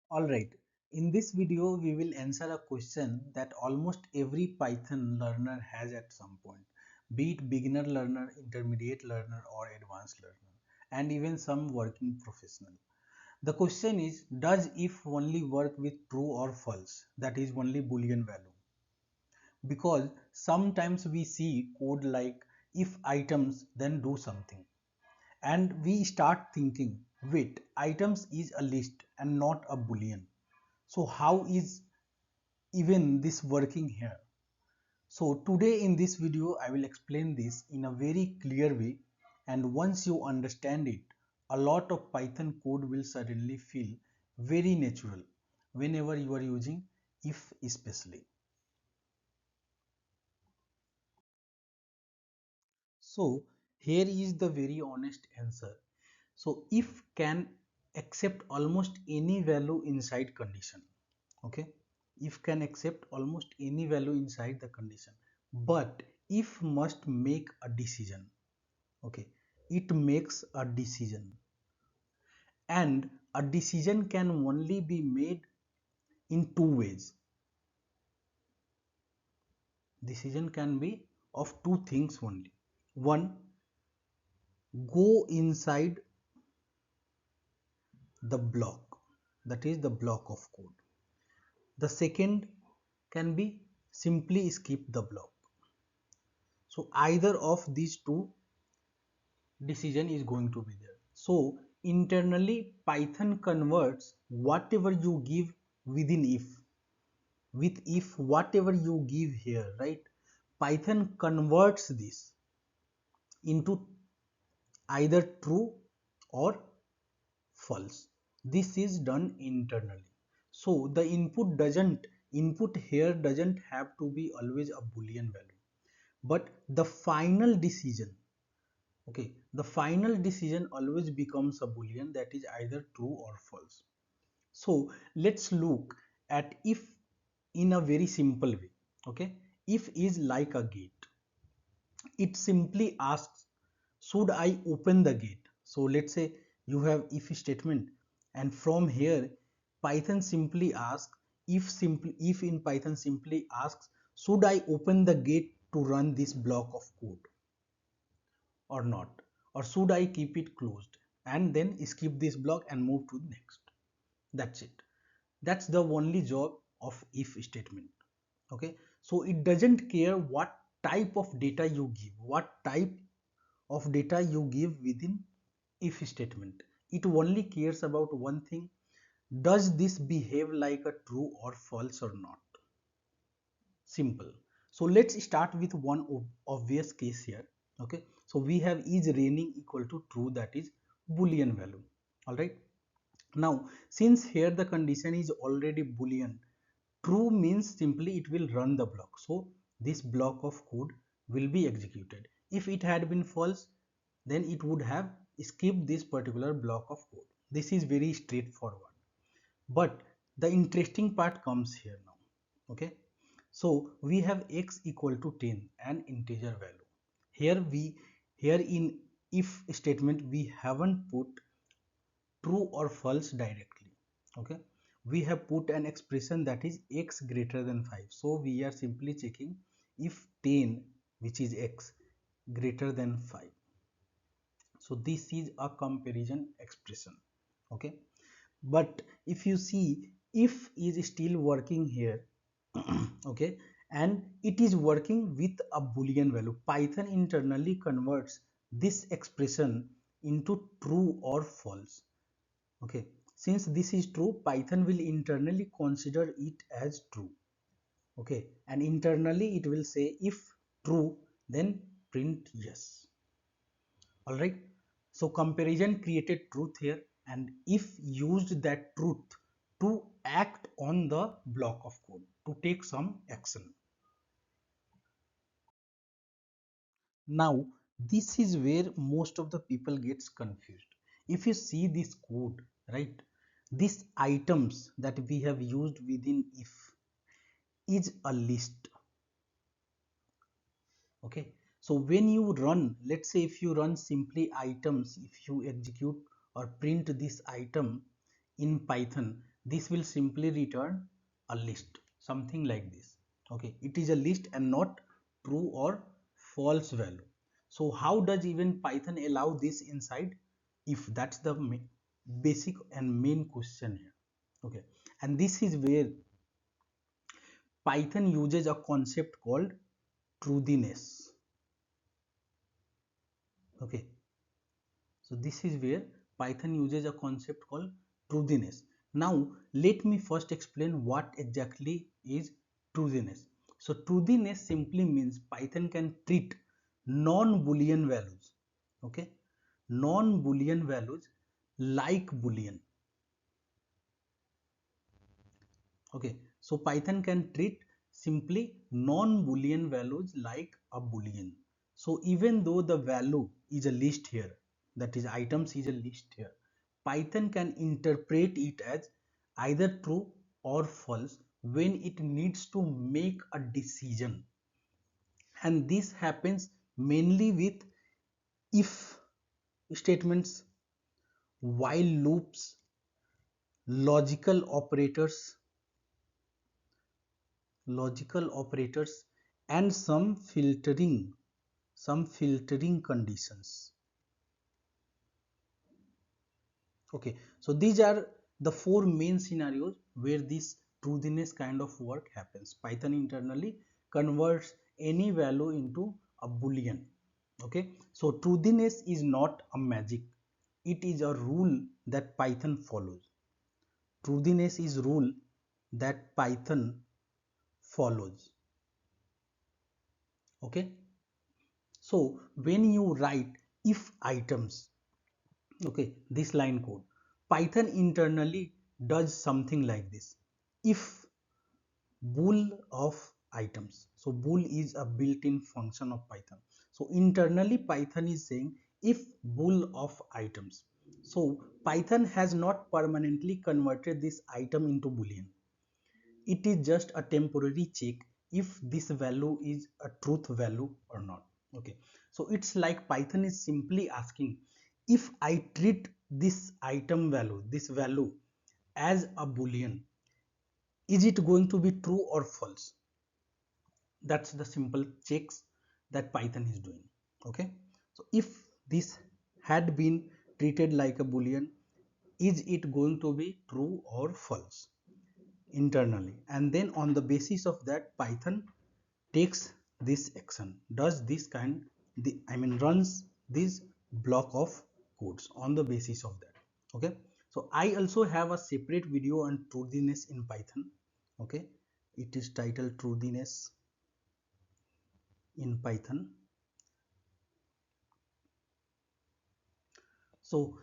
Alright, in this video we will answer a question that almost every Python learner has at some point, be it beginner learner, intermediate learner or advanced learner, and even some working professional. The question is, does if only work with true or false, that is only boolean value? Because sometimes we see code like if items then do something, and we start thinking, wait, items is a list and not a boolean. So how is even this working here? So today in this video I will explain this in a very clear way, and once you understand it, a lot of Python code will suddenly feel very natural whenever you are using if especially. So here is the very honest answer. So if can accept almost any value inside condition. Okay, if can accept almost any value inside the condition, but if must make a decision. Okay, it makes a decision, and a decision can only be made in two ways. Decision can be of two things only. One, go inside the block, that is the block of code. The second can be simply skip the block. So either of these two decision is going to be there. So internally Python converts whatever you give within if with if whatever you give here, right? Python converts this into either true or false. This is done internally. So the input here doesn't have to be always a boolean value, but the final decision. Okay, the final decision always becomes a boolean, that is either true or false. So let's look at if in a very simple way. Okay, if is like a gate. It simply asks, should I open the gate? So let's say you have if statement, and from here Python simply asks, if in Python simply asks, should I open the gate to run this block of code or not, or should I keep it closed and then skip this block and move to the next. That's it. That's the only job of if statement. Okay, so it doesn't care what type of data you give, what type of data you give within if statement. It only cares about one thing: does this behave like a true or false or not? Simple. So let's start with one obvious case here. Okay, so we have is raining equal to true, that is boolean value. All right, now since here the condition is already boolean, true means simply it will run the block, so this block of code will be executed. If it had been false, then it would have skipped this particular block of code. This is very straightforward, but the interesting part comes here now. Okay, so we have x equal to 10, an integer value. Here in if statement we haven't put true or false directly. Okay, we have put an expression that is x greater than 5, so we are simply checking if 10, which is x, greater than 5. So this is a comparison expression. Okay, but if you see, if is still working here. Okay, and it is working with a boolean value. Python internally converts this expression into true or false. Okay, since this is true, Python will internally consider it as true. Okay, and internally it will say if true, then print yes. All right, so comparison created truth here, and if used that truth to act on the block of code, to take some action. Now this is where most of the people gets confused. If you see this code, right, these items that we have used within if is a list. Okay, so when you run, let's say if you run simply items, if you execute or print this item in Python, this will simply return a list, something like this. Okay, it is a list and not true or false value. So how does even Python allow this inside? If that's the basic and main question here. Okay, and this is where Python uses a concept called truthiness. Okay, so this is where Python uses a concept called truthiness. Now let me first explain what exactly is truthiness. So truthiness simply means Python can treat non-boolean values, okay, non-boolean values like boolean. Okay, so Python can treat simply non-boolean values like a boolean. So even though the value is a list here, that is items is a list here, Python can interpret it as either true or false when it needs to make a decision. And this happens mainly with if statements, while loops, logical operators, and some filtering conditions. Okay, so these are the four main scenarios where this truthiness kind of work happens. Python internally converts any value into a boolean. Okay, so truthiness is not a magic, it is a rule that Python follows. Truthiness is rule that Python follows. Okay, so when you write if items, okay, this line code, Python internally does something like this. If bool of items, so bool is a built-in function of Python. So internally Python is saying if bool of items. So Python has not permanently converted this item into boolean, it is just a temporary check if this value is a truth value or not. Okay, so it's like Python is simply asking, if I treat this item value, this value, as a boolean, is it going to be true or false? That's the simple checks that Python is doing. Okay, so if this had been treated like a boolean, is it going to be true or false internally? And then on the basis of that, Python takes this action, does this kind, runs this block of codes on the basis of that. Okay, so I also have a separate video on truthiness in Python. Okay, it is titled Truthiness in Python. So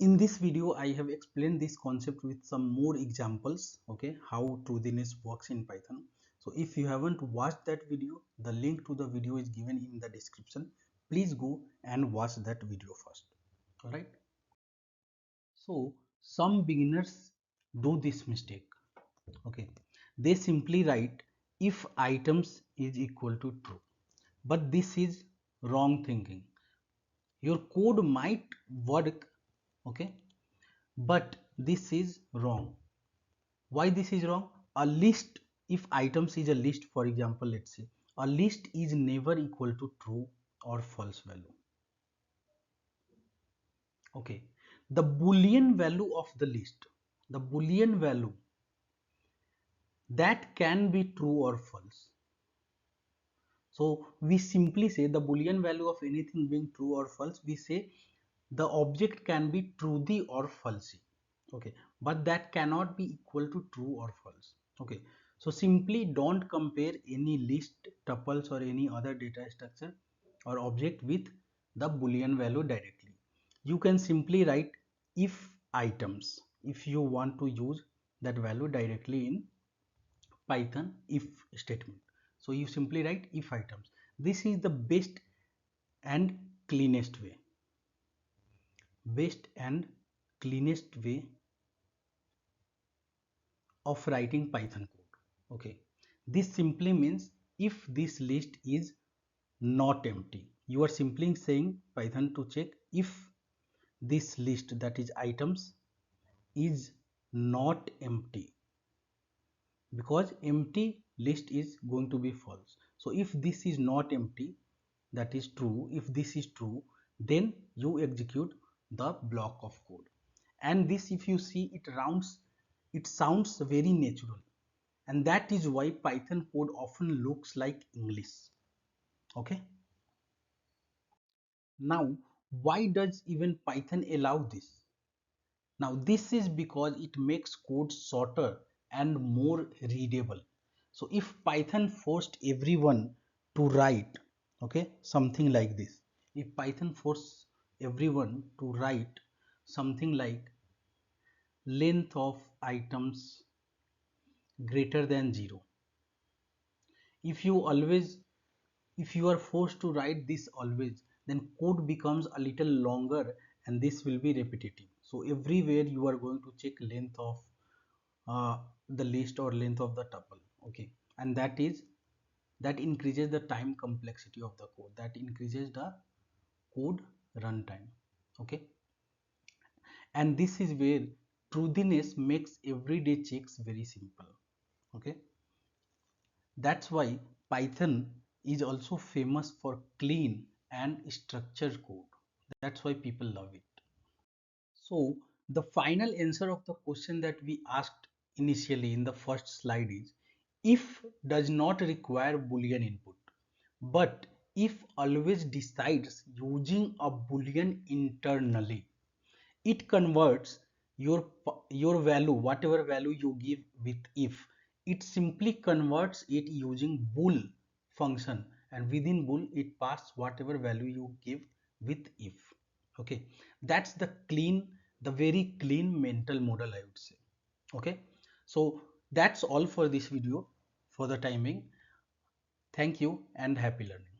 in this video I have explained this concept with some more examples, okay, how truthiness works in Python. So if you haven't watched that video, the link to the video is given in the description. Please go and watch that video first. All right, so some beginners do this mistake. Okay, they simply write if items is equal to true, but this is wrong thinking. Your code might work, okay, but this is wrong. Why this is wrong? A list, if items is a list, for example, let's say a list is never equal to true or false value. Okay, the boolean value of the list, the boolean value, that can be true or false. So we simply say the boolean value of anything being true or false, we say the object can be truthy or falsy. Okay, but that cannot be equal to true or false. Okay, so simply don't compare any list, tuples or any other data structure or object with the boolean value directly. You can simply write if items if you want to use that value directly in Python if statement. So you simply write if items. This is the and cleanest way best and cleanest way of writing Python code. Okay, this simply means if this list is not empty, you are simply saying Python to check if this list, that is items, is not empty, because empty list is going to be false. So if this is not empty, that is true. If this is true, then you execute the block of code. And this, if you see, it sounds very natural, and that is why Python code often looks like English. Okay, now why does even Python allow this? Now this is because it makes code shorter and more readable. So if Python forced everyone to write, okay, something like this, if Python forced everyone to write something like length of items greater than 0, if you always, if you are forced to write this always, then code becomes a little longer and this will be repetitive. So everywhere you are going to check length of the list or length of the tuple. Okay, and that increases the time complexity of the code, that increases the code runtime. Okay, and this is where truthiness makes everyday checks very simple. Okay, that's why Python is also famous for clean and structured code. That's why people love it. So the final answer of the question that we asked initially in the first slide is, if does not require boolean input, but if always decides using a boolean internally. It converts your value, whatever value you give with if, it simply converts it using bool function, and within bool it passes whatever value you give with if. Okay, that's the very clean mental model, I would say. Okay, so that's all for this video for the timing. Thank you and happy learning.